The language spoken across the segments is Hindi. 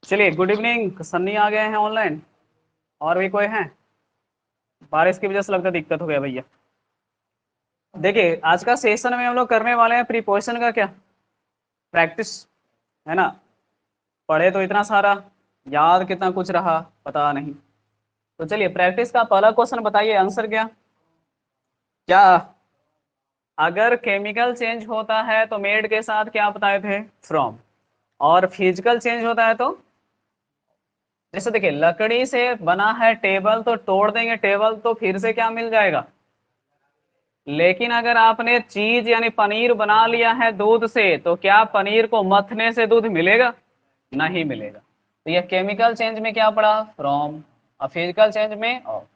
चलिए, गुड इवनिंग। सन्नी आ गए हैं ऑनलाइन। और भी कोई हैं? बारिश की वजह से लगता है दिक्कत हो गया भैया। देखिए, आज का सेशन में हम लोग करने वाले हैं प्रीपोजिशन का क्या प्रैक्टिस, है ना। पढ़े तो इतना सारा, याद कितना कुछ रहा पता नहीं। तो चलिए, प्रैक्टिस का पहला क्वेश्चन बताइए, आंसर क्या क्या अगर केमिकल चेंज होता है तो मेड के साथ क्या बताए थे? फ्रॉम। और फिजिकल चेंज होता है तो, जैसे देखिए, लकड़ी से बना है टेबल तो तोड़ देंगे टेबल तो फिर से क्या मिल जाएगा? लेकिन अगर आपने चीज यानी पनीर बना लिया है दूध से तो क्या पनीर को मथने से दूध मिलेगा? नहीं मिलेगा। तो यह केमिकल चेंज में क्या पड़ा? फ्रॉम। और फिजिकल चेंज में ऑफ।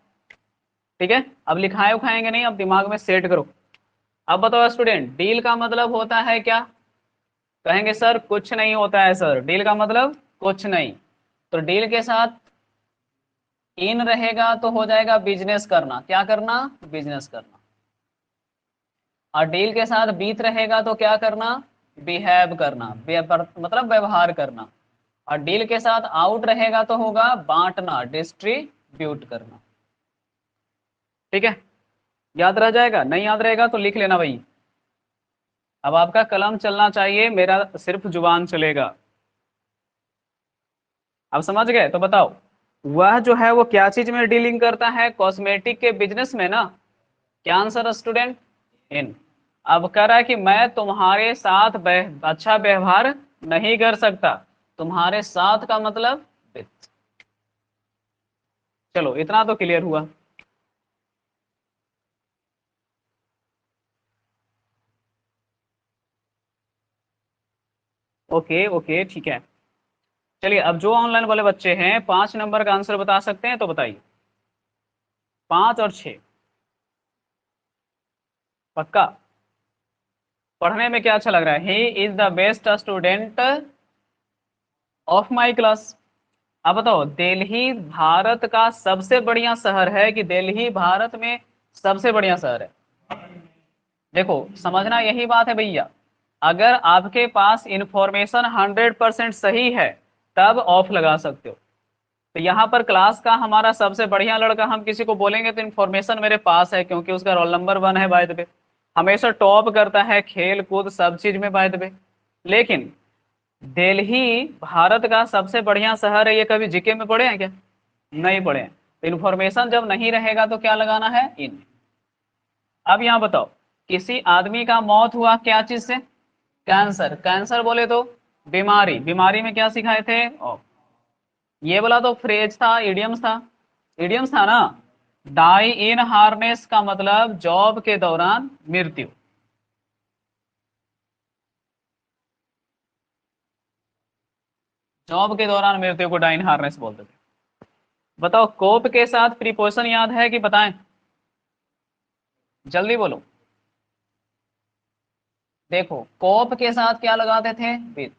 ठीक है, अब लिखाए उखाएंगे नहीं, अब दिमाग में सेट करो। अब बताओ स्टूडेंट, डील का मतलब होता है क्या? कहेंगे सर कुछ नहीं होता है सर, डील का मतलब कुछ नहीं। तो डील के साथ इन रहेगा तो हो जाएगा बिजनेस करना। क्या करना? बिजनेस करना। और डील के साथ बीत रहेगा तो क्या करना? बिहेव करना, मतलब व्यवहार करना। और डील के साथ आउट रहेगा तो होगा बांटना, डिस्ट्रीब्यूट करना। ठीक है, याद रह जाएगा, नहीं याद रहेगा तो लिख लेना भाई। अब आपका कलम चलना चाहिए, मेरा सिर्फ जुबान चलेगा। अब समझ गए? तो बताओ, वह जो है वो क्या चीज में डीलिंग करता है? कॉस्मेटिक के बिजनेस में ना। क्या आंसर स्टूडेंट? इन। अब कह रहा है कि मैं तुम्हारे साथ अच्छा व्यवहार नहीं कर सकता। तुम्हारे साथ का मतलब विथ। चलो, इतना तो क्लियर हुआ। ओके ओके, ठीक है। चलिए, अब जो ऑनलाइन वाले बच्चे हैं 5 नंबर का आंसर बता सकते हैं तो बताइए। 5 और 6। पक्का? पढ़ने में क्या अच्छा लग रहा है? He is the best student of my class. अब बताओ, दिल्ली भारत का सबसे बढ़िया शहर है कि दिल्ली भारत में सबसे बढ़िया शहर है? देखो, समझना यही बात है भैया। अगर आपके पास इंफॉर्मेशन 100% सही है तब ऑफ लगा सकते हो। तो यहाँ पर क्लास का हमारा सबसे बढ़िया लड़का हम किसी को बोलेंगे तो इन्फॉर्मेशन मेरे पास है, क्योंकि उसका रोल नंबर 1 है बाय द वे। हमेशा टॉप करता है खेल कूद सब चीज में बाय द वे। लेकिन दिल्ली भारत का सबसे बढ़िया शहर है, ये कभी जीके में पढ़े हैं क्या? नहीं पढ़े हैं। तो इन्फॉर्मेशन जब नहीं रहेगा तो क्या लगाना है? इन। अब यहाँ बताओ, किसी आदमी का मौत हुआ क्या चीज से? कैंसर। कैंसर बोले तो बीमारी, बीमारी में क्या सिखाए थे? ओ, ये वाला तो फ्रेज था, इडियम्स था। इडियम्स था ना। डाई इन हार्नेस का मतलब जॉब के दौरान मृत्यु। जॉब के दौरान मृत्यु को डाइन हार्नेस बोलते थे। बताओ, कोप के साथ प्रीपोजिशन याद है कि बताएं? जल्दी बोलो। देखो, कोप के साथ क्या लगाते थे? विथ।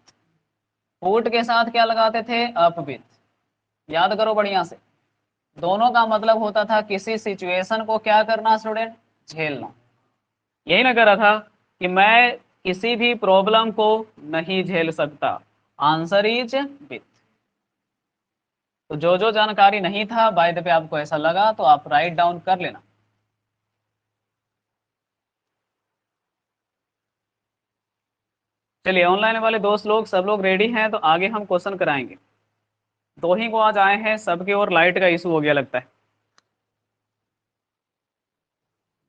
फूट के साथ क्या लगाते थे? Up with. याद करो बढ़िया से। दोनों का मतलब होता था किसी सिचुएशन को क्या करना स्टूडेंट? झेलना। यही ना करा था कि मैं किसी भी प्रॉब्लम को नहीं झेल सकता। Answer is with. तो जो जो जानकारी नहीं था बाय द पे आपको ऐसा लगा तो आप राइट डाउन कर लेना। चलिए, ऑनलाइन वाले दोस्त लोग सब लोग रेडी हैं तो आगे हम क्वेश्चन कराएंगे। दो ही को आज आए हैं, सबके और लाइट का इशू हो गया लगता है।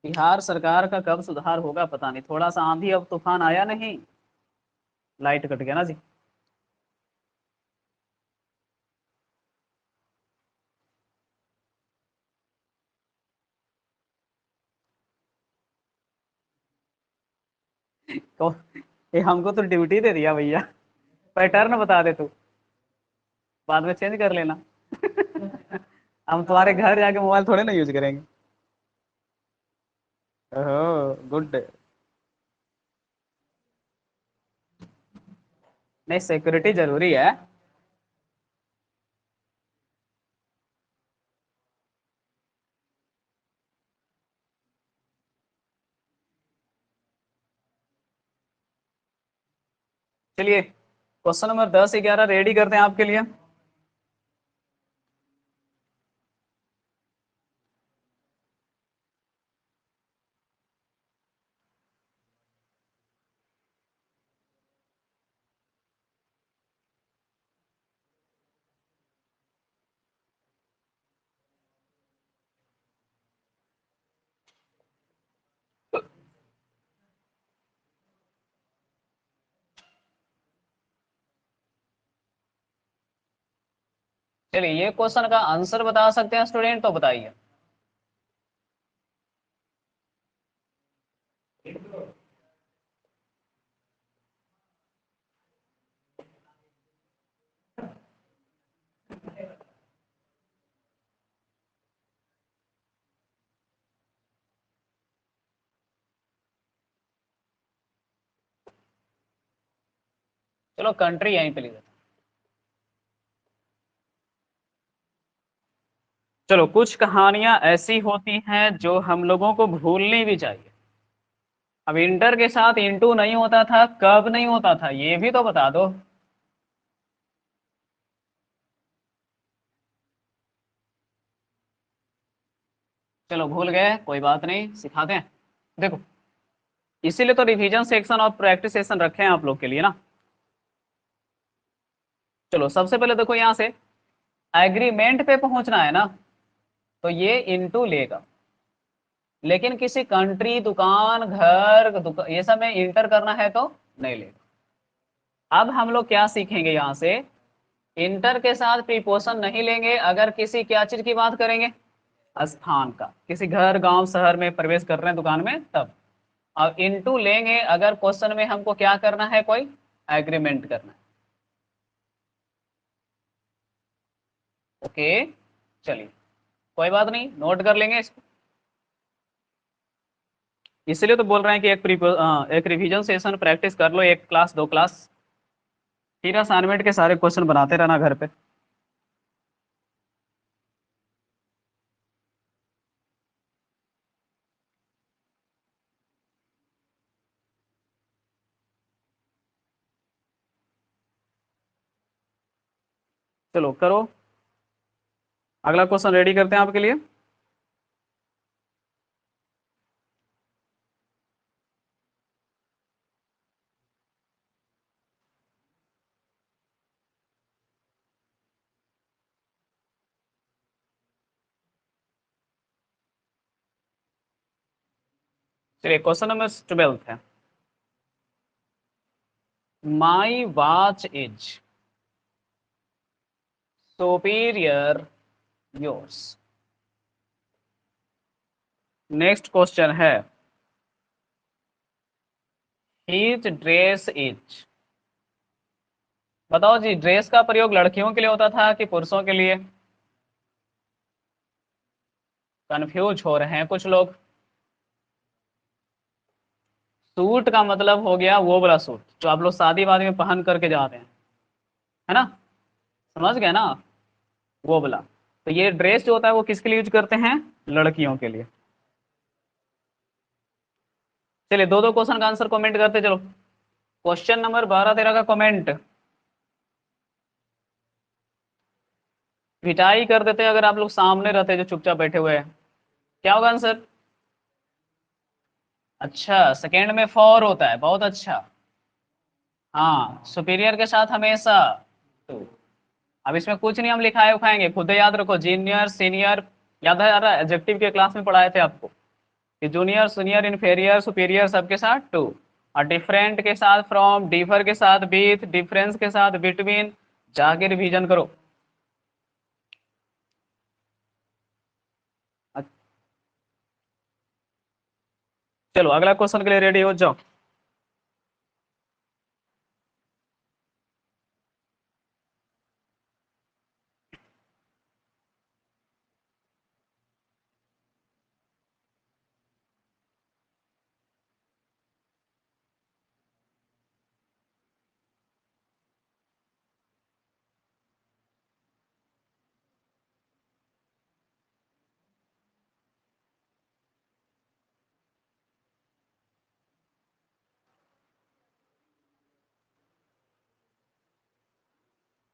बिहार सरकार का कब सुधार होगा पता नहीं, थोड़ा सा आंधी अब तूफान आया नहीं, लाइट कट गया ना जी। तो ये हमको तो ड्यूटी दे दिया भैया। पैटर्न बता दे तू, बाद में चेंज कर लेना। हम तुम्हारे घर जाके मोबाइल थोड़े ना यूज करेंगे। ओहो, गुड। नहीं, सिक्योरिटी जरूरी है। चलिए, क्वेश्चन नंबर 10 11 रेडी करते हैं आपके लिए। चलिए ये क्वेश्चन का आंसर बता सकते हैं स्टूडेंट, तो बताइए। चलो कंट्री यहीं पे लिख देते हैं। चलो, कुछ कहानियां ऐसी होती हैं जो हम लोगों को भूलनी भी चाहिए। अब इंटर के साथ इंटू नहीं होता था, कब नहीं होता था, ये भी तो बता दो। चलो भूल गए, कोई बात नहीं, सिखाते हैं। देखो, इसीलिए तो रिवीजन सेक्शन और प्रैक्टिस सेशन रखे हैं आप लोग के लिए ना। चलो सबसे पहले देखो, यहाँ से एग्रीमेंट पे पहुंचना है ना, तो ये इंटू लेगा। लेकिन किसी कंट्री, दुकान, घर, ये सब में इंटर करना है तो नहीं लेगा। अब हम लोग क्या सीखेंगे यहाँ से, इंटर के साथ प्रीपोजिशन नहीं लेंगे अगर किसी क्या चीज की बात करेंगे, स्थान का, किसी घर, गांव, शहर में प्रवेश कर रहे हैं दुकान में तब। अब इनटू लेंगे अगर क्वेश्चन में हमको क्या करना है, कोई एग्रीमेंट करना है। ओके, चलिए कोई बात नहीं, नोट कर लेंगे इसको। इसलिए तो बोल रहे हैं कि एक रिवीजन सेशन प्रैक्टिस कर लो, एक क्लास, दो क्लास, फिर असाइनमेंट के सारे क्वेश्चन बनाते रहना घर पे। चलो करो, अगला क्वेश्चन रेडी करते हैं आपके लिए। चलिए क्वेश्चन नंबर 12 है, my watch is superior yours. Next question है, हीज ड्रेस इज। बताओ जी, ड्रेस का प्रयोग लड़कियों के लिए होता था कि पुरुषों के लिए? कंफ्यूज हो रहे हैं कुछ लोग। सूट का मतलब हो गया वो वाला सूट जो आप लोग शादी वादी में पहन करके जाते हैं, है ना, समझ गए ना, वो वाला। तो ये ड्रेस जो होता है वो किसके लिए यूज करते हैं, लड़कियों के लिए। चलिए दो दो क्वेश्चन का आंसर कमेंट करते चलो। क्वेश्चन नंबर 12 13 का कमेंट पिटाई कर देते अगर आप लोग सामने रहते जो चुपचाप बैठे हुए हैं। क्या होगा आंसर? अच्छा, सेकेंड में फॉर होता है, बहुत अच्छा। हाँ, सुपीरियर के साथ हमेशा टू। अब इसमें कुछ नहीं हम लिखाए उखाएंगे, खुद ही याद रखो, जीनियर, सीनियर, याद है यार, एडजेक्टिव के क्लास में पढ़ाए थे आपको कि जूनियर, सीनियर, इन्फेरियर, सुपीरियर सबके साथ टू, और डिफरेंट के साथ फ्रॉम, डिफर के साथ विथ, डिफरेंस के साथ बिटवीन। जाके रिवीजन करो। चलो अगला क्वेश्चन के लिए रेडी हो जाओ।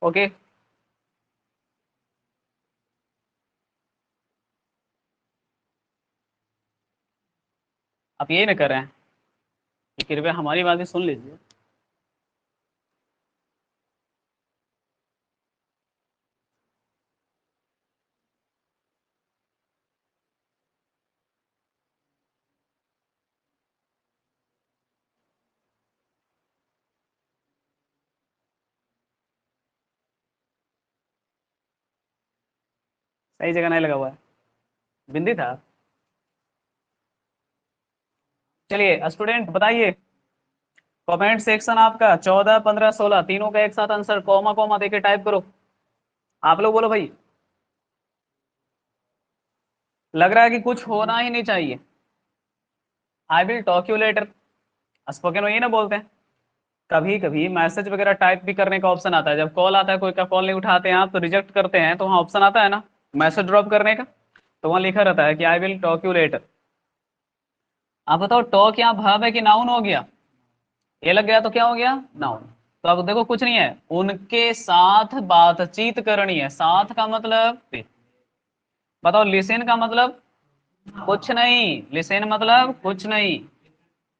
ओके, आप ये ना कर रहे हैं कि कृपया हमारी बात भी सुन लीजिए। सही जगह नहीं लगा हुआ है, बिंदी था। चलिए स्टूडेंट बताइए, कमेंट सेक्शन आपका 14, 15, 16 तीनों का एक साथ आंसर कॉमा कॉमा देके टाइप करो। आप लोग बोलो भाई, लग रहा है कि कुछ होना ही नहीं चाहिए। I will talk you later, spoken वही ना बोलते हैं। कभी कभी मैसेज वगैरह टाइप भी करने का ऑप्शन आता है, जब कॉल आता है कोई का कॉल नहीं उठाते हैं आप तो रिजेक्ट करते हैं, तो वहाँ ऑप्शन आता है ना मैसेज ड्रॉप करने का, तो वहाँ लिखा रहता है कि I will talk you later. आप बताओ टॉक यहाँ वर्ब है कि नाउन हो गया? ये लग गया तो क्या हो गया? नाउन। तो अब देखो कुछ नहीं है, उनके साथ बातचीत करनी है, साथ का मतलब with। बताओ लिसन का मतलब कुछ नहीं, लिसन मतलब कुछ नहीं,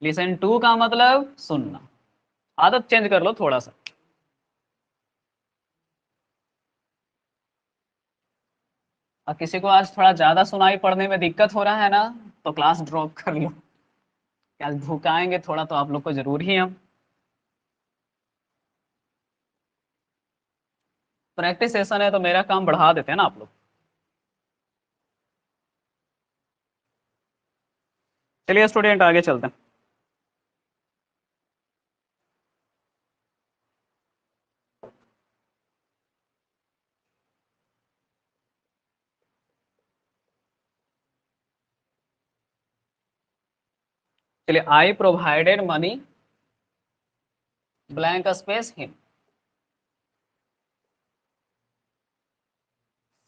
लिसन टू का मतलब सुनना। आदत चेंज कर लो थोड़ा सा। और किसी को आज थोड़ा ज्यादा सुनाई पड़ने में दिक्कत हो रहा है ना, तो क्लास ड्रॉप कर लो। आज भुकाएंगे थोड़ा तो आप लोग को जरूर ही हम। प्रैक्टिस सेशन है तो मेरा काम बढ़ा देते हैं ना आप लोग। चलिए स्टूडेंट आगे चलते हैं। चलिए I provided money blank space him.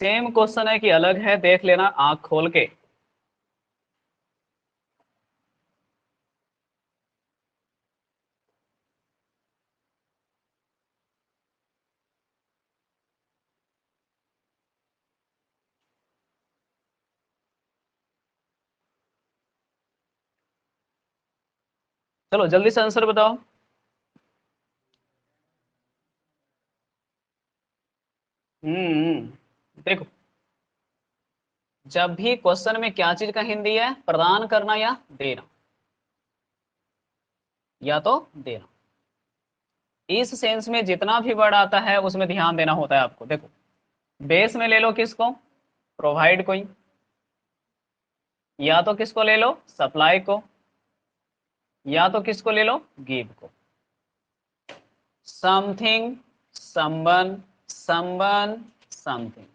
Same question है कि अलग है, देख लेना आंख खोल के। चलो जल्दी से आंसर बताओ। देखो, जब भी क्वेश्चन में क्या चीज का हिंदी है, प्रदान करना या देना, या तो देना। इस सेंस में जितना भी वर्ड आता है उसमें ध्यान देना होता है आपको। देखो बेस में ले लो किसको, प्रोवाइड को ही, या तो किसको ले लो, सप्लाई को, या तो किसको ले लो, गिव को। Something, someone, someone, something.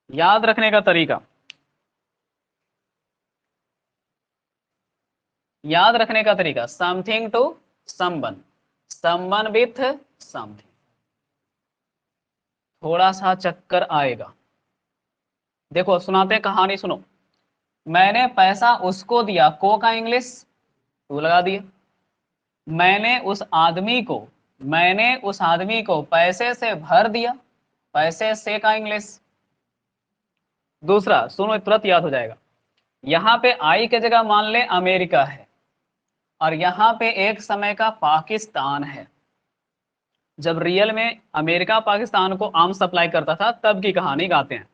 याद रखने का तरीका, याद रखने का तरीका, something to someone, someone with something. थोड़ा सा चक्कर आएगा। देखो सुनाते हैं कहानी, सुनो। मैंने पैसा उसको दिया, को का इंग्लिश टू लगा दिया। मैंने उस आदमी को, मैंने उस आदमी को पैसे से भर दिया, पैसे से का इंग्लिश। दूसरा सुनो तुरंत याद हो जाएगा, यहाँ पे आई के जगह मान ले अमेरिका है, और यहाँ पे एक समय का पाकिस्तान है, जब रियल में अमेरिका पाकिस्तान को आर्म सप्लाई करता था तब की कहानी गाते हैं।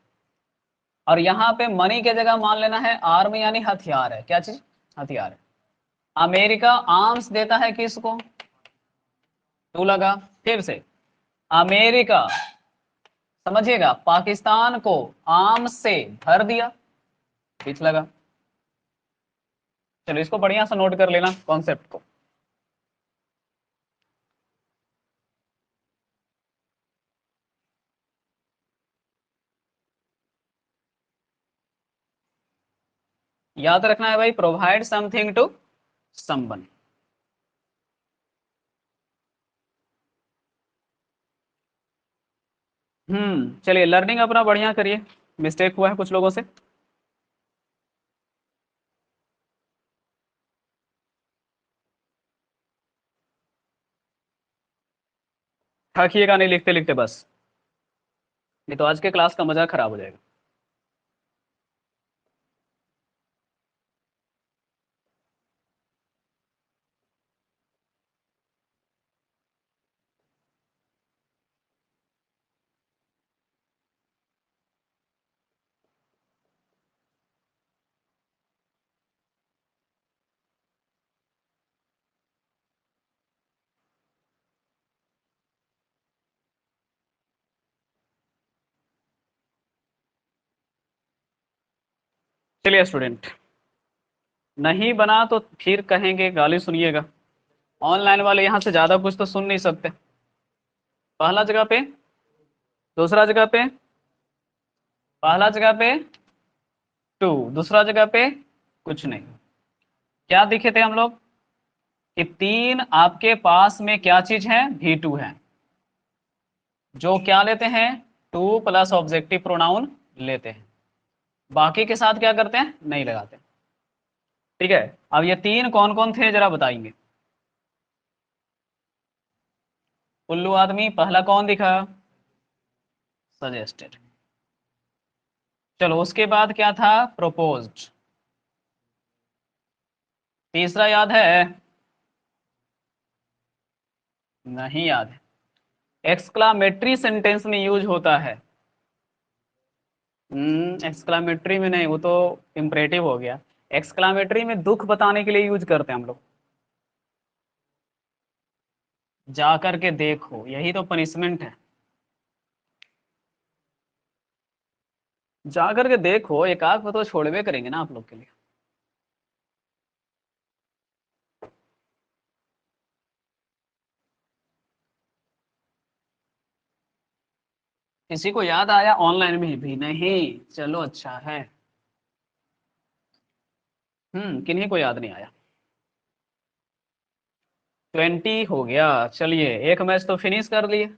और यहाँ पे मनी के जगह मान लेना है आर्म यानी हथियार है, क्या चीज, हथियार है। अमेरिका आर्म्स देता है किसको, टू लगा। फिर से अमेरिका, समझिएगा, पाकिस्तान को आर्म्स से भर दिया, बीच लगा। चलो इसको बढ़िया से नोट कर लेना कॉन्सेप्ट को। याद रखना है भाई, प्रोवाइड समथिंग टू समवन। चलिए लर्निंग अपना बढ़िया करिए, मिस्टेक हुआ है कुछ लोगों से। थकिएगा नहीं लिखते लिखते बस, नहीं तो आज के क्लास का मजा खराब हो जाएगा। चलिए स्टूडेंट, नहीं बना तो फिर कहेंगे गाली सुनिएगा। ऑनलाइन वाले यहाँ से ज़्यादा कुछ तो सुन नहीं सकते। पहला जगह पे, दूसरा जगह पे, पहला जगह पे 2, दूसरा जगह पे कुछ नहीं। क्या दिखे थे हम लोग कि 3 आपके पास में क्या चीज है, V2 है, जो क्या लेते हैं, 2 प्लस ऑब्जेक्टिव प्रोनाउन लेते हैं। बाकी के साथ क्या करते हैं, नहीं लगाते। ठीक है, अब ये 3 कौन कौन थे जरा बताएंगे। उल्लू आदमी पहला कौन दिखा, सजेस्टेड। चलो उसके बाद क्या था, प्रोपोज्ड। तीसरा याद है, नहीं याद है। एक्सक्लामेटरी सेंटेंस में यूज होता है। एक्सक्लामेटरी में नहीं, वो तो इम्परेटिव हो गया। एक्सक्लामेटरी में दुख बताने के लिए यूज करते हैं हम लोग। जा करके देखो, यही तो पनिशमेंट है। जा करके देखो, एक आध तो छोड़वे करेंगे ना आप लोग के लिए। किसी को याद आया ऑनलाइन में भी नहीं, चलो अच्छा है। किन्हीं को याद नहीं आया। 20 हो गया। चलिए एक मैच तो फिनिश कर लिए।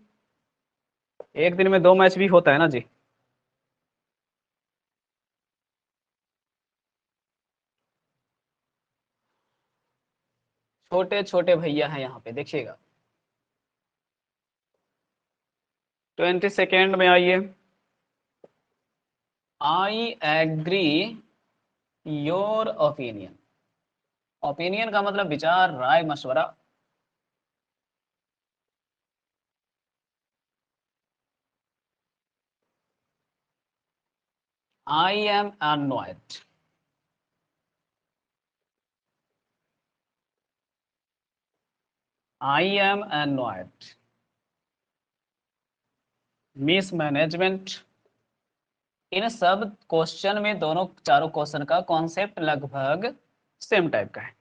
एक दिन में 2 मैच भी होता है ना जी। छोटे छोटे भैया हैं यहाँ पे, देखिएगा। 22nd में आइए। I agree your opinion. Opinion का मतलब विचार, राय, मशवरा। I am annoyed. I am annoyed. Mismanagement. इन सब क्वेश्चन में दोनों चारों क्वेश्चन का कॉन्सेप्ट लगभग सेम टाइप का है।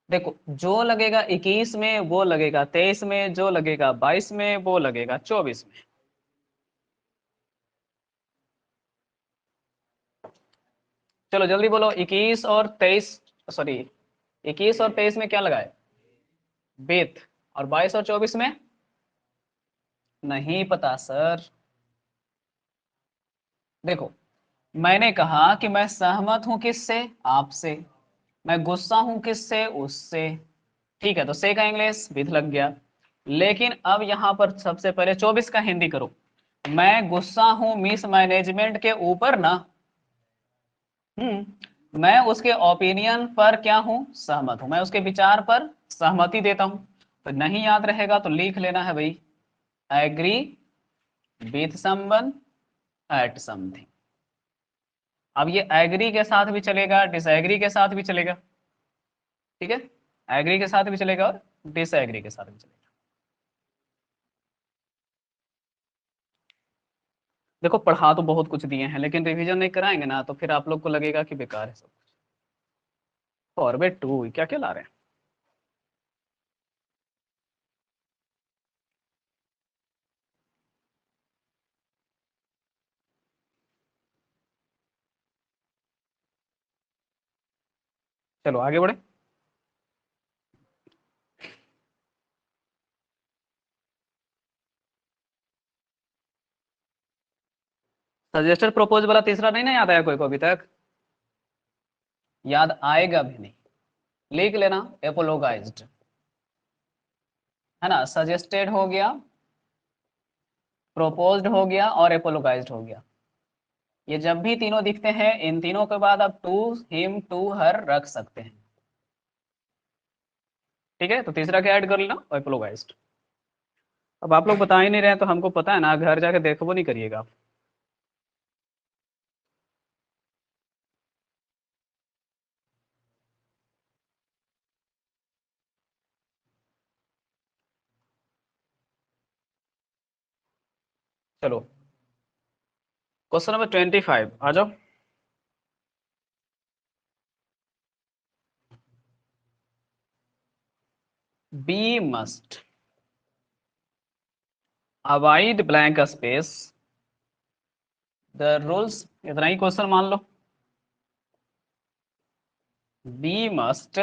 देखो, जो लगेगा 21 में वो लगेगा 23 में, जो लगेगा 22 में वो लगेगा 24 में। चलो जल्दी बोलो, 21 और 23, सॉरी 21 और 23 में क्या लगाए, बेथ। और 22 और 24 में नहीं पता सर। देखो, मैंने कहा कि मैं सहमत हूं किससे, आपसे। मैं गुस्सा हूं किससे, उससे। ठीक है, तो से का इंग्लिश विथ लग गया। लेकिन अब यहां पर सबसे पहले 24 का हिंदी करो। मैं गुस्सा हूं मिस मैनेजमेंट के ऊपर ना। मैं उसके ओपिनियन पर क्या हूं, सहमत हूं। मैं उसके विचार पर सहमति देता हूं। तो नहीं याद रहेगा तो लिख लेना है भाई, agree with someone at something. अब ये एग्री के साथ भी चलेगा, डिसएग्री के साथ भी चलेगा। ठीक है, एग्री के साथ भी चलेगा और डिसएग्री के साथ भी चलेगा। देखो, पढ़ा तो बहुत कुछ दिए हैं, लेकिन रिवीजन नहीं कराएंगे ना तो फिर आप लोग को लगेगा कि बेकार है सब कुछ। फॉरवर्ड टू क्या क्या ला रहे हैं। चलो आगे बढ़े। सजेस्टेड प्रपोज वाला तीसरा नहीं ना याद आया कोई को अभी तक, याद आएगा भी नहीं। लिख लेना, एपोलोगाइज्ड। है ना, सजेस्टेड हो गया, प्रोपोज्ड हो गया और एपोलोगाइज्ड हो गया। ये जब भी तीनों दिखते हैं, इन तीनों के बाद आप टू हिम टू हर रख सकते हैं। ठीक है, तो तीसरा क्या ऐड कर लेना, एपोलोगाइज्ड। अब आप लोग बता ही नहीं रहे हैं तो हमको पता है ना, घर जाके देखो नहीं करिएगा आप। चलो क्वेश्चन नंबर 25 आ जाओ। B must avoid blank space the rules, इतना ही क्वेश्चन मान लो। B must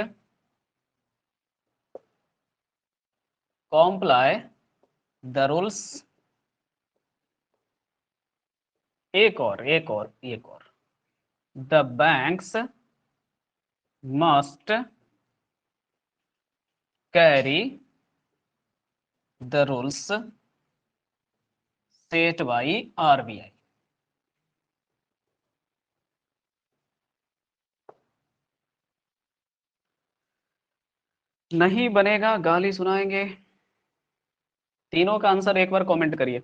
comply the rules, एक और the banks must carry the rules set by RBI. नहीं बनेगा गाली सुनाएंगे। तीनों का आंसर एक बार कमेंट करिए।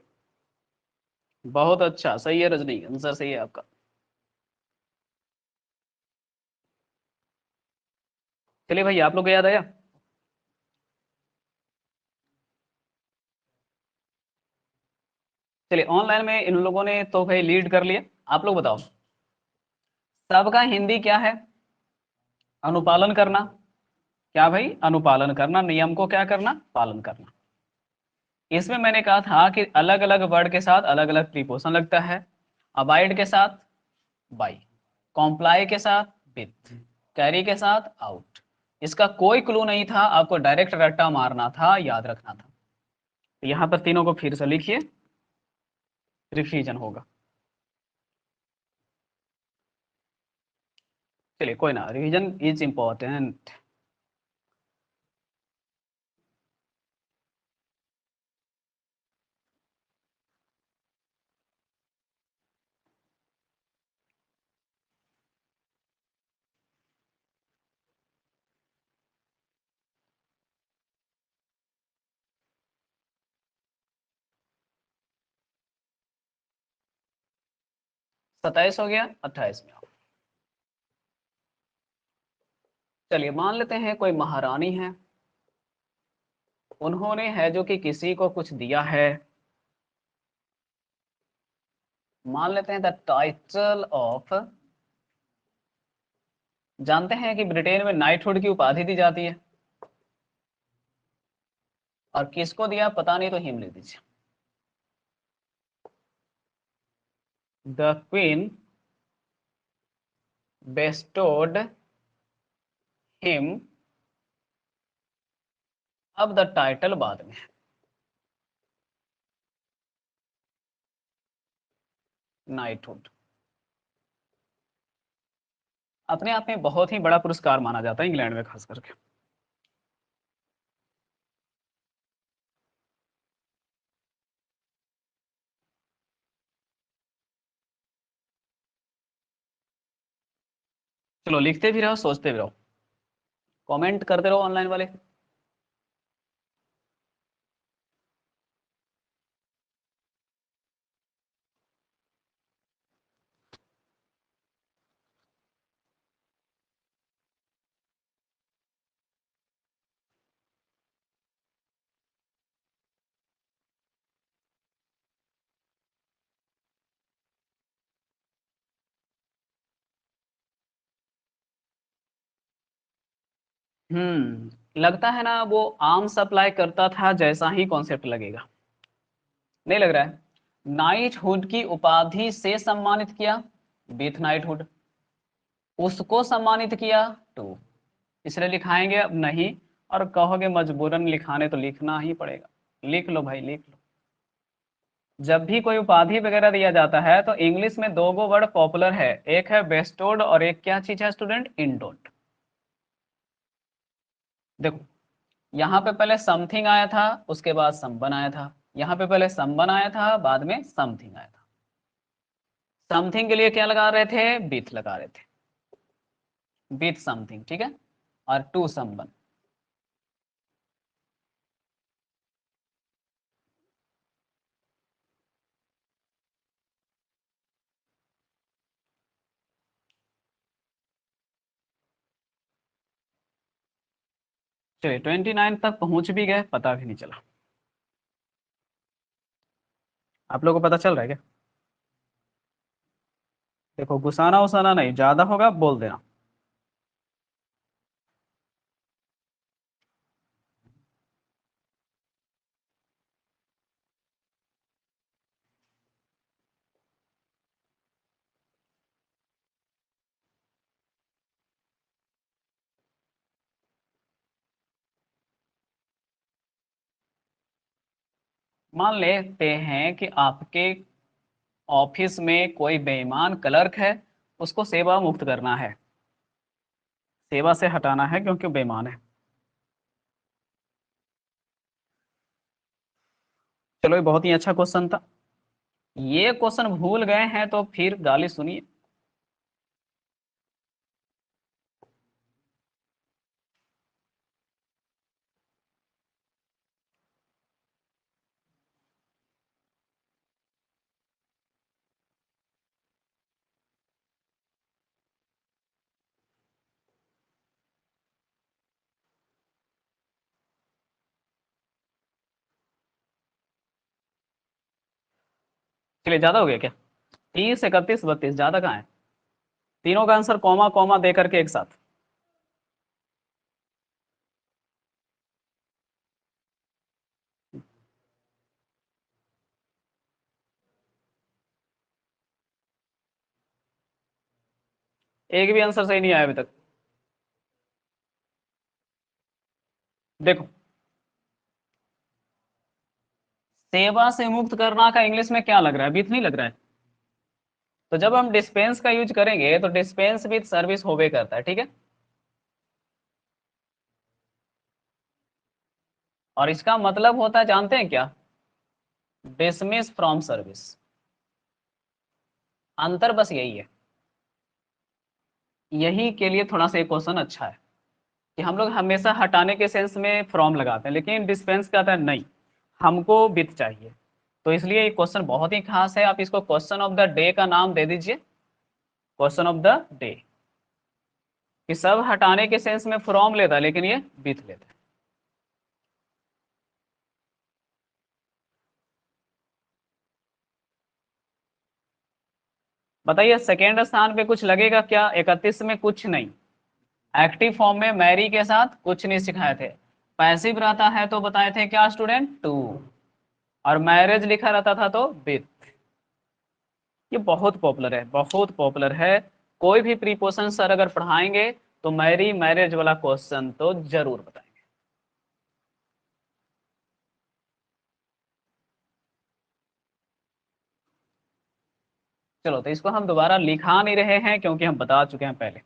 बहुत अच्छा, सही है रजनी, आंसर सही है आपका। चलिए भाई, आप लोग को याद आया? चलिए, ऑनलाइन में इन लोगों ने तो भाई लीड कर लिया। आप लोग बताओ, सबका हिंदी क्या है? अनुपालन करना। क्या भाई? अनुपालन करना, नियम को क्या करना? पालन करना। इसमें मैंने कहा था कि अलग अलग वर्ड के साथ अलग अलग प्रीपोजिशन लगता है। अबाइड के साथ बाई, कॉम्प्लाई के साथ विथ, कैरी के साथ आउट। इसका कोई क्लू नहीं था, आपको डायरेक्ट रट्टा मारना था, याद रखना था। तो यहां पर तीनों को फिर से लिखिए, रिवीजन होगा। चलिए कोई ना, रिवीजन इज इंपॉर्टेंट। 27 हो गया, 28 में आओ। चलिए मान लेते हैं कोई महारानी है, उन्होंने है जो कि किसी को कुछ दिया है। मान लेते हैं द टाइटल ऑफ, जानते हैं कि ब्रिटेन में नाइटहुड की उपाधि दी जाती है, और किसको दिया पता नहीं, तो हिम लिख दीजिए। द क्वीन बेस्टोड हिम, अब द टाइटल बाद में है, नाइटहुड। अपने आप में बहुत ही बड़ा पुरस्कार माना जाता है इंग्लैंड में खास करके। चलो लिखते भी रहो, सोचते भी रहो, कमेंट करते रहो ऑनलाइन वाले। लगता है ना वो आम सप्लाई करता था, जैसा ही कॉन्सेप्ट लगेगा। नहीं लग रहा है? नाइटहुड की उपाधि से सम्मानित किया, विथ नाइटहुड। उसको सम्मानित किया, टू। इसलिए लिखाएंगे अब नहीं, और कहोगे मजबूरन लिखाने, तो लिखना ही पड़ेगा। लिख लो भाई, लिख लो। जब भी कोई उपाधि वगैरह दिया जाता है तो इंग्लिश में दो गो वर्ड पॉपुलर है, एक है बेस्टोड और एक क्या चीज है स्टूडेंट? इंडोट। देखो, यहाँ पे पहले समथिंग आया था, उसके बाद समवन आया था। यहाँ पे पहले समवन आया था, बाद में समथिंग आया था। समथिंग के लिए क्या लगा रहे थे? विथ लगा रहे थे, विथ समथिंग, ठीक है। और टू समवन। चलिए 29 तक पहुंच भी गए, पता भी नहीं चला। आप लोगों को पता चल रहा है क्या? देखो गुस्साना उसाना नहीं, ज्यादा होगा बोल देना। मान लेते हैं कि आपके ऑफिस में कोई बेईमान क्लर्क है, उसको सेवा मुक्त करना है, सेवा से हटाना है क्योंकि वो बेईमान है। चलो ये बहुत ही अच्छा क्वेश्चन था। ये क्वेश्चन भूल गए हैं तो फिर गाली सुनिए। चलिए ज्यादा हो गया क्या? 30, 31, 32 ज्यादा कहाँ है? तीनों का आंसर कॉमा कॉमा दे करके एक साथ। एक भी आंसर सही नहीं आया अभी तक। देखो, सेवा से मुक्त करना का इंग्लिश में क्या लग रहा है? विथ नहीं लग रहा है? तो जब हम डिस्पेंस का यूज करेंगे तो डिस्पेंस विथ सर्विस होवे करता है, ठीक है। और इसका मतलब होता है जानते हैं क्या? Dismiss from service. अंतर बस यही है। यही के लिए थोड़ा सा क्वेश्चन अच्छा है कि हम लोग हमेशा हटाने के सेंस में फ्रॉम लगाते हैं, लेकिन डिस्पेंस का आता है नहीं, हमको विथ चाहिए। तो इसलिए ये क्वेश्चन बहुत ही खास है। आप इसको क्वेश्चन ऑफ द डे का नाम दे दीजिए, क्वेश्चन ऑफ द डे। कि सब हटाने के सेंस में फ्रॉम लेता है लेकिन ये विथ लेता है। बताइए सेकेंड स्थान पे कुछ लगेगा क्या? 31 में कुछ नहीं। एक्टिव फॉर्म में मैरी के साथ कुछ नहीं सिखाए थे। पैसिव रहता है तो बताए थे क्या स्टूडेंट? टू। और मैरिज लिखा रहता था तो विथ। ये बहुत पॉपुलर है, बहुत पॉपुलर है। कोई भी प्रीपोजिशन सर अगर पढ़ाएंगे तो मैरी मैरिज वाला क्वेश्चन तो जरूर बताएंगे। चलो तो इसको हम दोबारा लिखा नहीं रहे हैं क्योंकि हम बता चुके हैं पहले।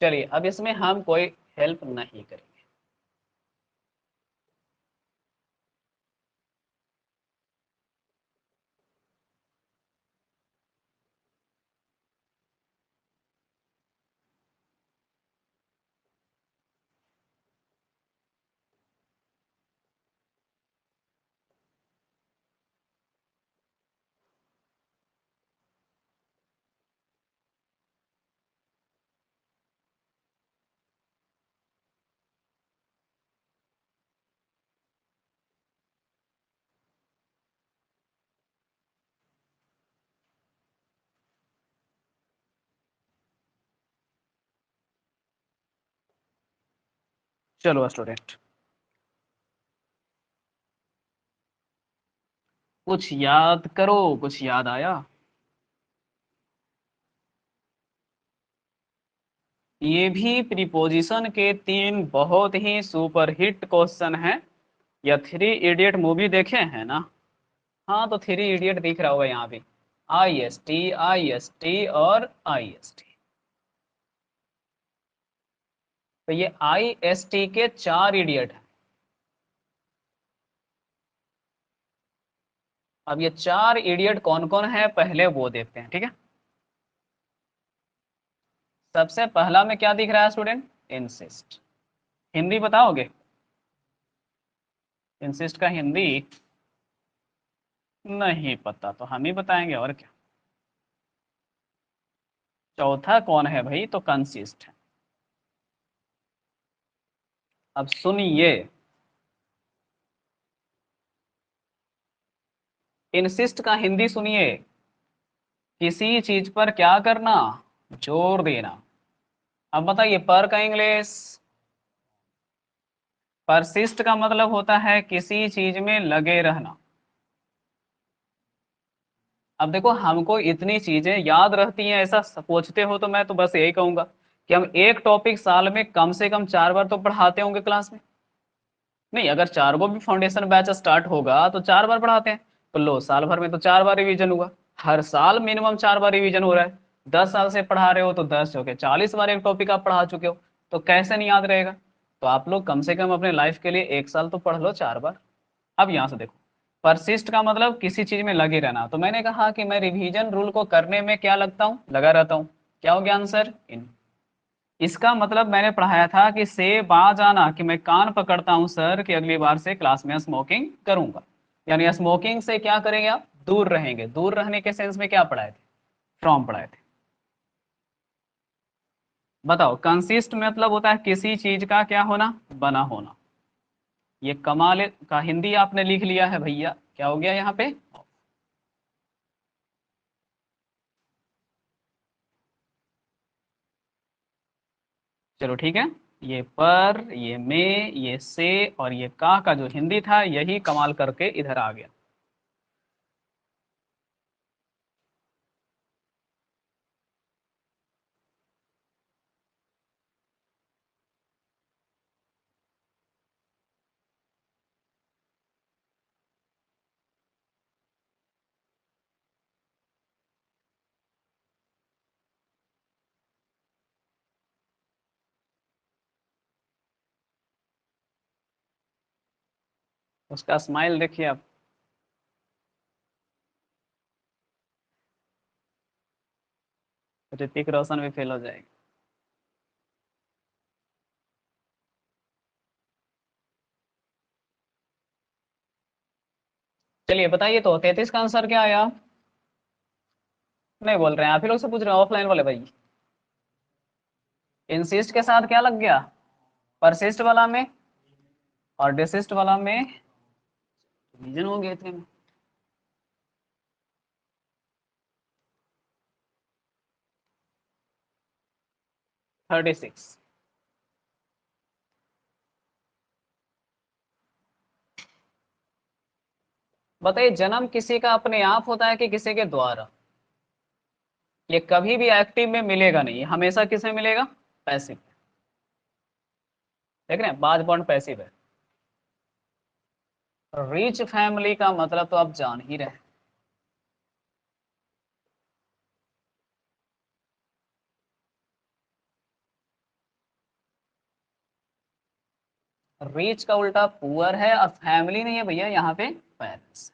चलिए अब इसमें हम कोई हेल्प नहीं करेंगे। चलो स्टूडेंट, कुछ याद करो, कुछ याद आया? ये भी प्रीपोजिशन के तीन बहुत ही सुपरहिट क्वेश्चन हैं। या थ्री इडियट मूवी देखे हैं ना? हाँ तो थ्री इडियट दिख रहा होगा यहाँ भी। आई एस टी और आई एस टी। तो ये आई एस टी के चार इडियट हैं। अब ये चार इडियट कौन कौन है पहले वो देखते हैं, ठीक है। सबसे पहला में क्या दिख रहा है स्टूडेंट? इंसिस्ट। हिंदी बताओगे? इंसिस्ट का हिंदी नहीं पता तो हम ही बताएंगे, और क्या। चौथा कौन है भाई? तो कंसिस्ट है। अब सुनिए, इंसिस्ट का हिंदी सुनिए, किसी चीज पर क्या करना? जोर देना। अब बताइए पर का इंग्लिश। परसिस्ट का मतलब होता है किसी चीज में लगे रहना। अब देखो, हमको इतनी चीजें याद रहती हैं ऐसा सोचते हो तो मैं तो बस यही कहूंगा कि हम एक टॉपिक साल में कम से कम 4 बार तो पढ़ाते होंगे क्लास में। नहीं, अगर 4 को भी फाउंडेशन बैच स्टार्ट होगा तो 4 बार पढ़ाते हैं। तो लो, साल भर में तो 4 बार रिवीजन हुआ। हर साल मिनिमम 4 बार रिवीजन हो रहा है। 10 साल से पढ़ा रहे हो तो 10 हो गए, 40 बार एक टॉपिक आप पढ़ा चुके हो। तो कैसे नहीं याद रहेगा? तो आप लोग कम से कम अपने लाइफ के लिए एक साल तो पढ़ लो 4 बार। अब यहाँ से देखो, परसिस्ट का मतलब किसी चीज में लगे रहना। तो मैंने कहा कि मैं रिवीजन रूल को करने में क्या लगता हूँ? लगा रहता हूँ। क्या हो गया आंसर? इन। इसका मतलब मैंने पढ़ाया था कि से बाज आना, कि मैं कान पकड़ता हूं सर कि अगली बार से क्लास में स्मोकिंग करूंगा। यानी स्मोकिंग से क्या करेंगे आप? दूर रहेंगे। दूर रहने के सेंस में क्या पढ़ाए थे? फ्रॉम पढ़ाए थे। बताओ, कंसिस्ट मतलब होता है किसी चीज का क्या होना? बना होना। ये कमाल का हिंदी आपने लिख लिया है भैया। क्या हो गया यहाँ पे? चलो ठीक है। ये पर, ये में, ये से और ये का जो हिंदी था यही कमाल करके इधर आ गया। उसका स्माइल देखिए आप। ऋतिक रोशन भी फेल हो जाएगा। चलिए बताइए, तो 33 का आंसर क्या आया? नहीं बोल रहे हैं, आप ही लोग से पूछ रहे हैं, ऑफलाइन वाले भाई। इंसिस्ट के साथ क्या लग गया? परसिस्ट वाला में और डिसिस्ट वाला में डिवीजन हो गए थे। 36। बताइए, जन्म किसी का अपने आप होता है कि किसी के द्वारा? ये कभी भी एक्टिव में मिलेगा नहीं, हमेशा किसमें मिलेगा? पैसिव। देख रहे हैं, बाज बॉन्ड पैसिव है। रिच फैमिली का मतलब तो आप जान ही रहे हैं। रिच का उल्टा पुअर है, और फैमिली नहीं है भैया यहाँ पे, पेरेंट्स।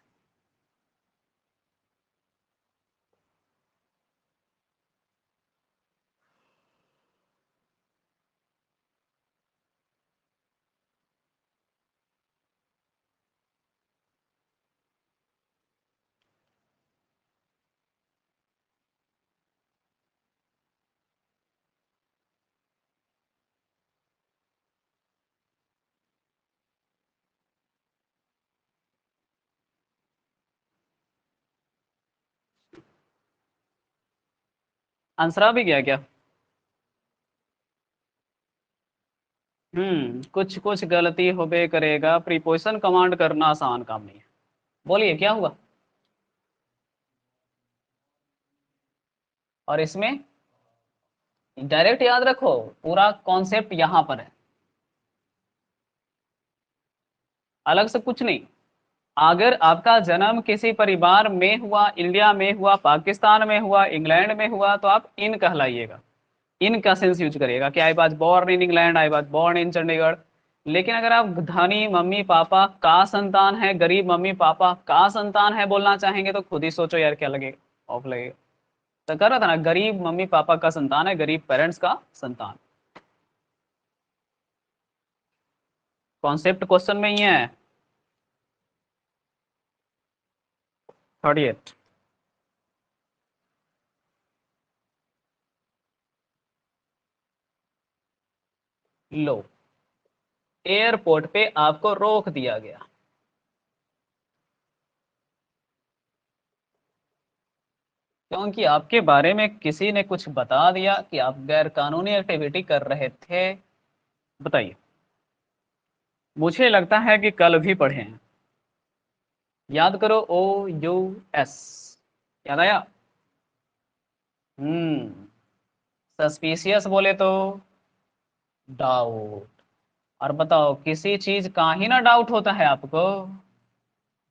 आंसर आ भी गया क्या? कुछ कुछ गलती होबे करेगा, प्रीपोजिशन कमांड करना आसान काम नहीं है। बोलिए क्या हुआ? और इसमें डायरेक्ट याद रखो, पूरा कॉन्सेप्ट यहाँ पर है, अलग से कुछ नहीं। अगर आपका जन्म किसी परिवार में हुआ, इंडिया में हुआ, पाकिस्तान में हुआ, इंग्लैंड में हुआ, तो आप इन कहलाइएगा। इन का सेंस यूज करिएगा कि I was born in England, I was born in Chandigarh. लेकिन अगर आप धनी मम्मी पापा का संतान है, गरीब मम्मी पापा का संतान है बोलना चाहेंगे तो खुद ही सोचो यार क्या लगेगा, ऑफ लगेगा। तो कर रहा था ना, गरीब मम्मी पापा का संतान है, गरीब पेरेंट्स का संतान। कॉन्सेप्ट क्वेश्चन में ही है। 38। लो, एयरपोर्ट पे आपको रोक दिया गया, क्योंकि आपके बारे में किसी ने कुछ बता दिया कि आप गैर कानूनी एक्टिविटी कर रहे थे। बताइए। मुझे लगता है कि कल भी पढ़े हैं। याद करो, OUS। याद आया? सस्पिशियस बोले तो डाउट। और बताओ, किसी चीज का ही ना डाउट होता है आपको?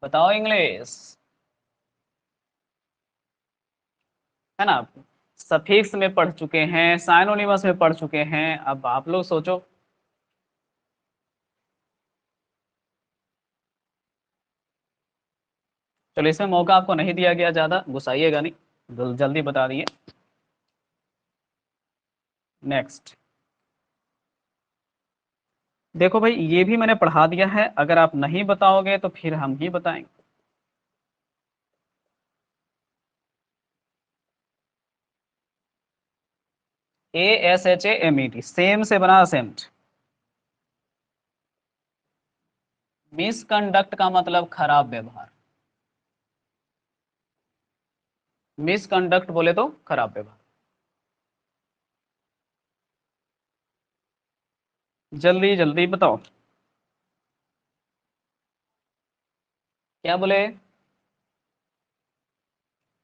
बताओ इंग्लिश। है ना? सफिक्स में पढ़ चुके हैं, साइनोनिमस में पढ़ चुके हैं, अब आप लोग सोचो। चलो, इसमें मौका आपको नहीं दिया गया, ज्यादा गुस्साइएगा नहीं, जल्दी बता दिए। नेक्स्ट। देखो भाई, ये भी मैंने पढ़ा दिया है, अगर आप नहीं बताओगे तो फिर हम ही बताएंगे। ASHAMET, सेम से बना असेंट। मिसकंडक्ट का मतलब खराब व्यवहार। मिसकंडक्ट बोले तो खराब व्यवहार। जल्दी जल्दी बताओ। क्या बोले?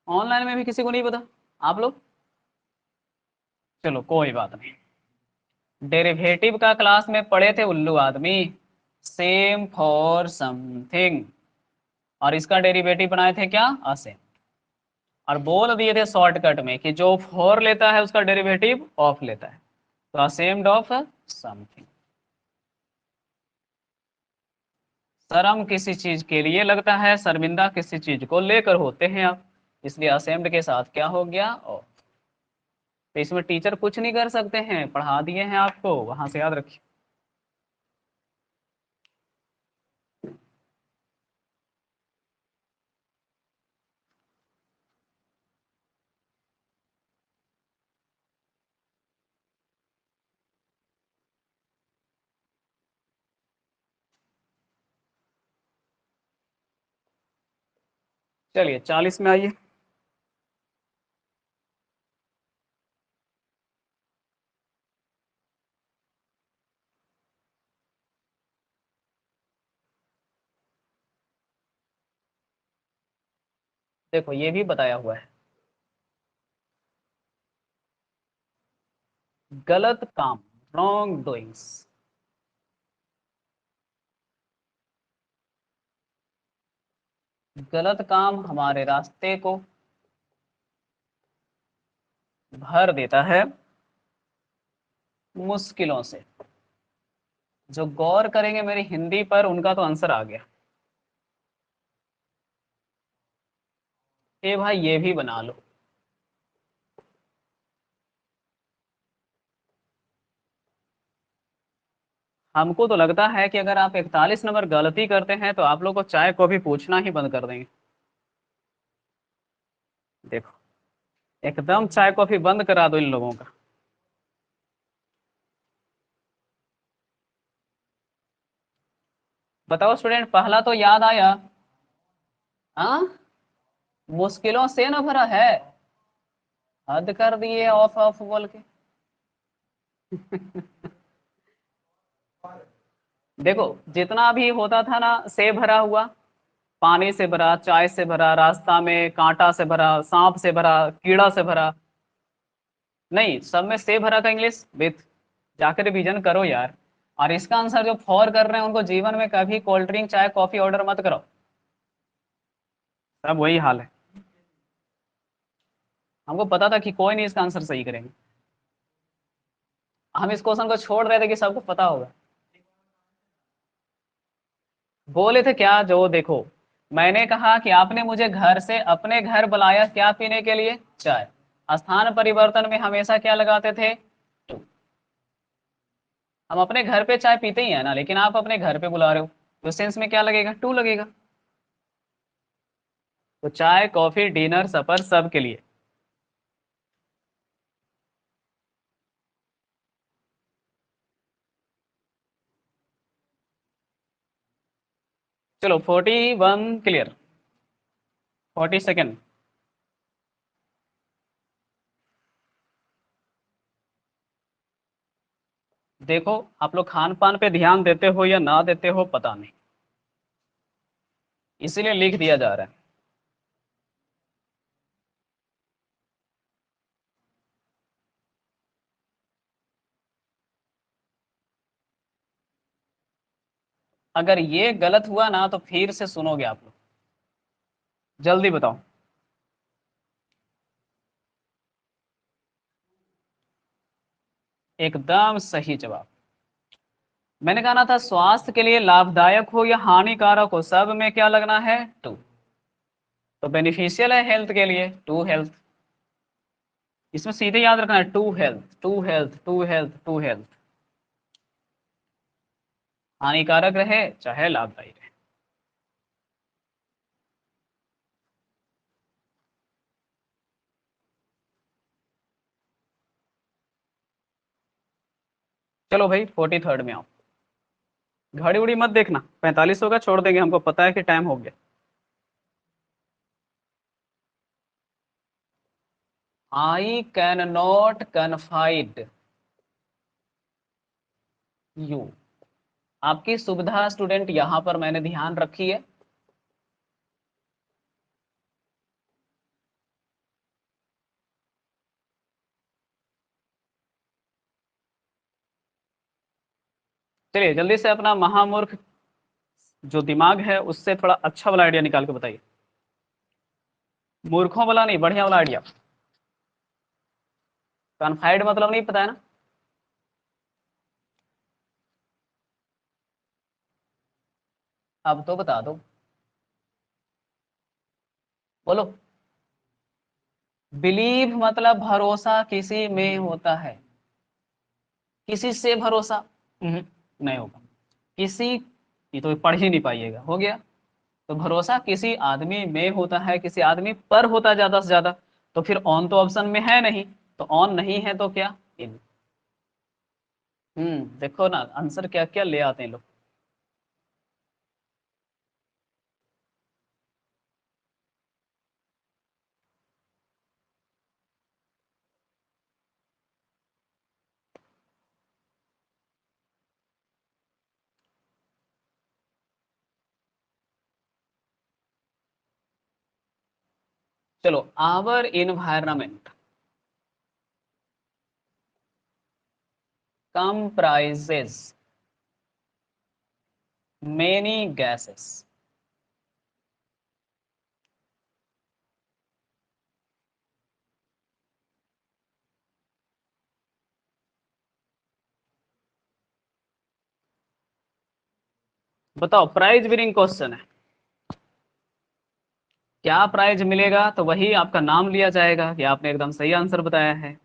ऑनलाइन में भी किसी को नहीं पता? आप लोग? चलो कोई बात नहीं। डेरिवेटिव का क्लास में पढ़े थे उल्लू आदमी। Same for something. और इसका डेरिवेटिव बनाए थे क्या? असेंट। और बोल दिए थे शॉर्टकट में कि जो फॉर लेता है उसका डेरिवेटिव ऑफ लेता है, तो असेम्ड ऑफ समथिंग। शर्म किसी चीज के लिए लगता है, शर्मिंदा किसी चीज को लेकर होते हैं आप, इसलिए असेम्ड के साथ क्या हो गया? ऑफ। तो इसमें टीचर कुछ नहीं कर सकते हैं, पढ़ा दिए हैं आपको, वहां से याद रखिए। चलिए 40 में आइए। देखो, ये भी बताया हुआ है, गलत काम, रॉन्ग डूइंग्स। गलत काम हमारे रास्ते को भर देता है मुश्किलों से। जो गौर करेंगे मेरी हिंदी पर, उनका तो आंसर आ गया। ए भाई, ये भी बना लो। हमको तो लगता है कि अगर आप 41 नंबर गलती करते हैं तो आप लोग को चाय को भी पूछना ही बंद कर देंगे। देखो, एकदम चाय कॉफी बंद करा दो इन लोगों का। बताओ स्टूडेंट, पहला तो याद आया। हाँ, मुश्किलों से ना भरा है। हद कर दिए ऑफ ऑफ बोल के। देखो, जितना भी होता था ना, से भरा हुआ, पानी से भरा, चाय से भरा, रास्ता में कांटा से भरा, सांप से भरा, कीड़ा से भरा। नहीं, सब में से भरा का इंग्लिश विथ। जाकर रिवीजन करो यार। और इसका आंसर जो फॉर कर रहे हैं उनको जीवन में कभी कोल्ड ड्रिंक चाय कॉफी ऑर्डर मत करो। सब वही हाल है। हमको पता था कि कोई नहीं इसका आंसर सही करेंगे। हम इस क्वेश्चन को छोड़ रहे थे कि सबको पता होगा। बोले थे क्या? जो देखो, मैंने कहा कि आपने मुझे घर से अपने घर बुलाया क्या पीने के लिए? चाय। स्थान परिवर्तन में हमेशा क्या लगाते थे? टू। हम अपने घर पे चाय पीते ही है ना, लेकिन आप अपने घर पे बुला रहे हो तो सेंस में क्या लगेगा? टू लगेगा। तो चाय कॉफी डिनर सफर सब के लिए। चलो 41 क्लियर। 42nd। देखो आप लोग खान पान पे ध्यान देते हो या ना देते हो पता नहीं, इसीलिए लिख दिया जा रहा है। अगर ये गलत हुआ ना तो फिर से सुनोगे आप लोग। जल्दी बताओ। एकदम सही जवाब। मैंने कहा ना था स्वास्थ्य के लिए लाभदायक हो या हानिकारक हो सब में क्या लगना है? टू। तो बेनिफिशियल है हेल्थ के लिए, टू हेल्थ। इसमें सीधे याद रखना है to health to health to health to health. हानिकारक रहे चाहे लाभदायी रहे। चलो भाई 43rd में आओ। घड़ी उड़ी मत देखना, 45 होगा छोड़ देंगे, हमको पता है कि टाइम हो गया। I can not confide you. आपकी सुविधा स्टूडेंट यहाँ पर मैंने ध्यान रखी है। चलिए जल्दी से अपना महामूर्ख जो दिमाग है उससे थोड़ा अच्छा वाला आइडिया निकाल के बताइए। मूर्खों वाला नहीं, बढ़िया वाला आइडिया। कन्फाइड मतलब नहीं पता है ना? अब तो बता दो, बोलो। बिलीव मतलब भरोसा किसी में होता है। किसी से भरोसा नहीं होगा। किसी, ये तो पढ़ ही नहीं पाइएगा, हो गया। तो भरोसा किसी आदमी में होता है, किसी आदमी पर होता है ज्यादा से ज्यादा। तो फिर ऑन तो ऑप्शन में है नहीं, तो ऑन नहीं है तो क्या? इन। देखो ना आंसर क्या क्या ले आते हैं लोग। चलो our environment comprises many gases। बताओ, प्राइज विनिंग क्वेश्चन है। क्या प्राइज मिलेगा? तो वही आपका नाम लिया जाएगा कि आपने एकदम सही आंसर बताया है।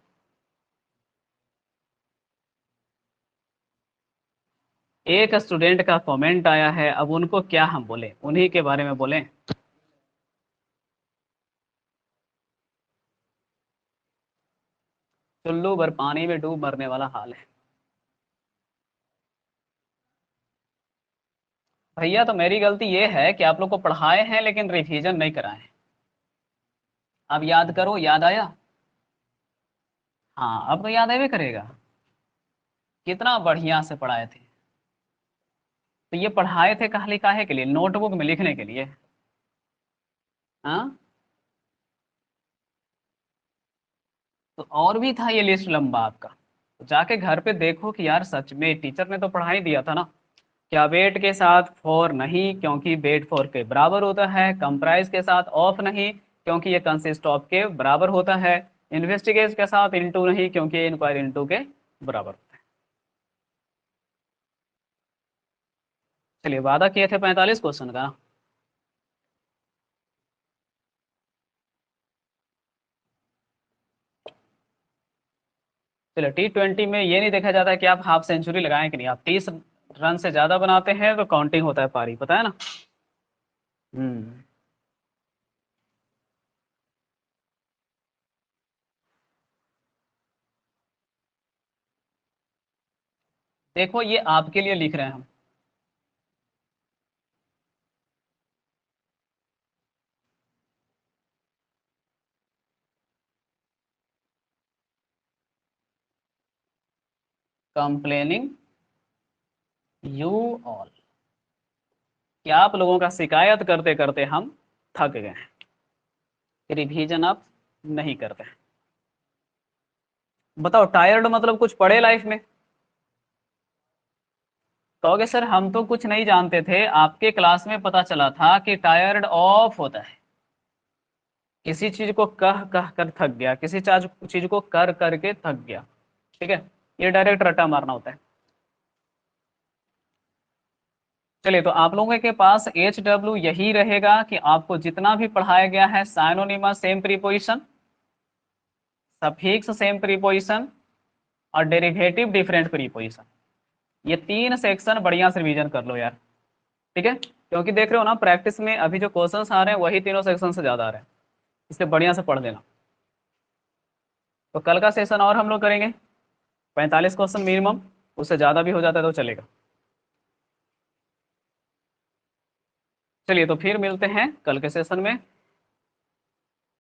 एक स्टूडेंट का कमेंट आया है, अब उनको क्या हम बोले, उन्हीं के बारे में बोलें। चुल्लू भर पानी में डूब मरने वाला हाल है। भैया तो मेरी गलती ये है कि आप लोग को पढ़ाए हैं लेकिन रिवीजन नहीं कराए हैं। अब याद करो, याद आया? हाँ अब तो याद आवे करेगा। कितना बढ़िया से पढ़ाए थे। तो ये पढ़ाए थे खाली काहे के लिए? नोटबुक में लिखने के लिए? हाँ। तो और भी था ये लिस्ट लंबा आपका। तो जाके घर पे देखो कि यार सच में टीचर ने तो पढ़ा ही दिया था ना। क्या वेट के साथ फॉर नहीं, क्योंकि वेट फॉर के बराबर होता है। कंप्राइज के साथ ऑफ नहीं, क्योंकि ये कंसिस्ट ऑफ के बराबर होता है। इन्वेस्टिगेट के साथ इनटू नहीं, क्योंकि ये इंक्वायरी इनटू के बराबर होता है। चलिए वादा किए थे 45 क्वेश्चन का। चलो T20 में ये नहीं देखा जाता है कि आप हाफ सेंचुरी लगाएं कि नहीं, आप 30 रन से ज्यादा बनाते हैं तो काउंटिंग होता है पारी, पता है ना। हम्म। देखो ये आपके लिए लिख रहे हैं हम। कंप्लेनिंग यू ऑल, कि आप लोगों का शिकायत करते करते हम थक गए हैं, रिवीजन आप नहीं करते हैं। बताओ टायर्ड मतलब कुछ पढ़े लाइफ में? कहोगे सर हम तो कुछ नहीं जानते थे, आपके क्लास में पता चला था कि टायर्ड ऑफ होता है, किसी चीज को कह कह कर थक गया, किसी चीज को कर करके थक गया। ठीक है, ये डायरेक्ट रट्टा मारना होता है। चलिए तो आप लोगों के पास HW यही रहेगा कि आपको जितना भी पढ़ाया गया है, synonymous same preposition, suffix same preposition और डेरिवेटिव डिफरेंट प्रीपोजिशन, ये 3 सेक्शन बढ़िया से रिवीजन कर लो यार। ठीक है, क्योंकि देख रहे हो ना प्रैक्टिस में अभी जो क्वेश्चंस आ रहे हैं वही तीनों सेक्शन से ज्यादा आ रहे हैं, इसलिए बढ़िया से पढ़ लेना। तो कल का सेशन और हम लोग करेंगे 45 क्वेश्चन मिनिमम, उससे ज़्यादा भी हो जाता है तो चलेगा। चलिए तो फिर मिलते हैं कल के सेशन में।